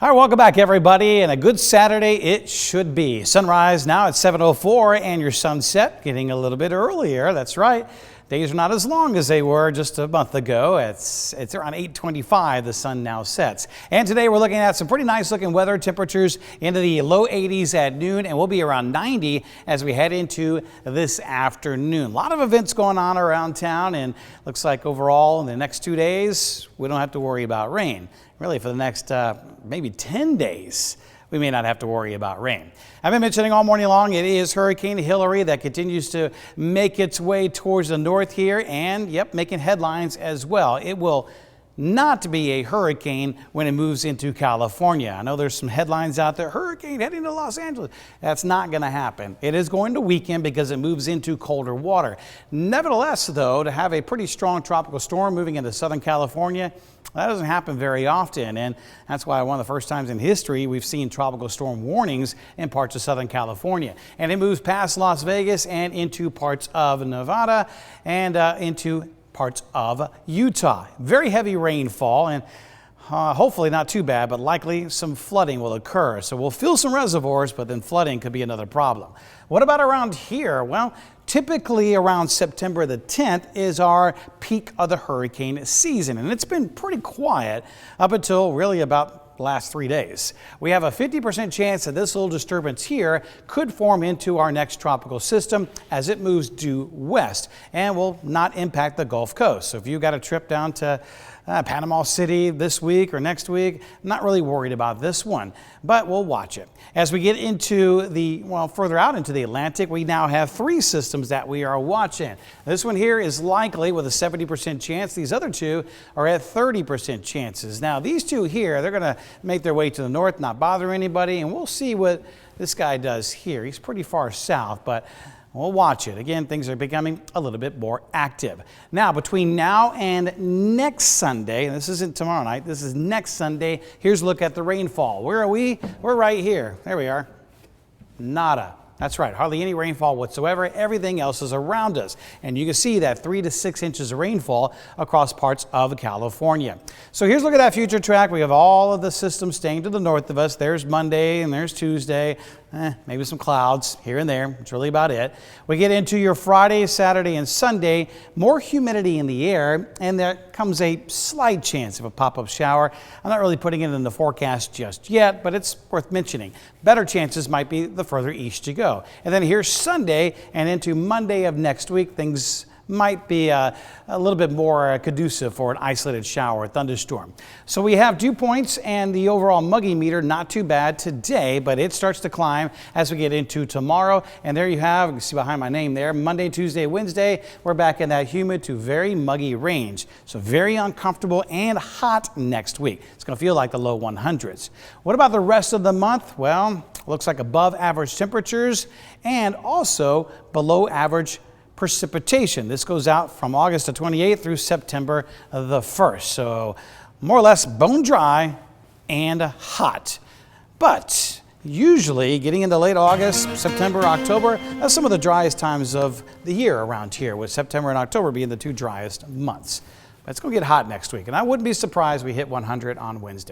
All right, welcome back, everybody, and a good Saturday it should be. Sunrise now at 7:04, and your sunset getting a little bit earlier. That's right. Days are not as long as they were just a month ago. It's around 8:25 the sun now sets. And today we're looking at some pretty nice looking weather, temperatures into the low 80s at noon, and we'll be around 90 as we head into this afternoon. A lot of events going on around town, and looks like overall in the next 2 days we don't have to worry about rain. Really, for the next maybe 10 days, we may not have to worry about rain. I've been mentioning all morning long, it is Hurricane Hillary that continues to make its way towards the north here and, yep, making headlines as well. It will not be a hurricane when it moves into California. I know there's some headlines out there, hurricane heading to Los Angeles. That's not going to happen. It is going to weaken because it moves into colder water. Nevertheless, though, to have a pretty strong tropical storm moving into Southern California, that doesn't happen very often, and that's why one of the first times in history we've seen tropical storm warnings in parts of Southern California. And it moves past Las Vegas and into parts of Nevada and into parts of Utah. Very heavy rainfall, and hopefully not too bad, but likely some flooding will occur. So we'll fill some reservoirs, but then flooding could be another problem. What about around here? Well, typically around September the 10th is our peak of the hurricane season, and it's been pretty quiet up until really about the last 3 days. We have a 50% chance that this little disturbance here could form into our next tropical system as it moves due west and will not impact the Gulf Coast. So if you got a trip down to Panama City this week or next week, not really worried about this one, but we'll watch it. As we get into further out into the Atlantic, we now have 3 systems that we are watching. This one here is likely with a 70% chance. These other 2 are at 30% chances. Now, these 2 here, they're going to make their way to the north, not bother anybody, and we'll see what this guy does here. He's pretty far south, but we'll watch it. Again, things are becoming a little bit more active. Now, between now and next Sunday, and this isn't tomorrow night, this is next Sunday, here's a look at the rainfall. Where are we? We're right here. There we are. Nada. That's right, hardly any rainfall whatsoever. Everything else is around us. And you can see that 3 to 6 inches of rainfall across parts of California. So here's a look at that future track. We have all of the systems staying to the north of us. There's Monday and there's Tuesday. Maybe some clouds here and there. That's really about it. We get into your Friday, Saturday, and Sunday. More humidity in the air, and there comes a slight chance of a pop-up shower. I'm not really putting it in the forecast just yet, but it's worth mentioning. Better chances might be the further east you go. And then here's Sunday and into Monday of next week, things might be a little bit more conducive for an isolated shower or thunderstorm. So we have dew points and the overall muggy meter not too bad today, but it starts to climb as we get into tomorrow. And there you have, you can see behind my name there, Monday, Tuesday, Wednesday, we're back in that humid to very muggy range. So very uncomfortable and hot next week. It's going to feel like the low 100s. What about the rest of the month? Well, looks like above average temperatures and also below average precipitation. This goes out from August the 28th through September the 1st. So more or less bone dry and hot. But usually getting into late August, September, October, that's some of the driest times of the year around here, with September and October being the 2 driest months. But it's going to get hot next week, and I wouldn't be surprised we hit 100 on Wednesday.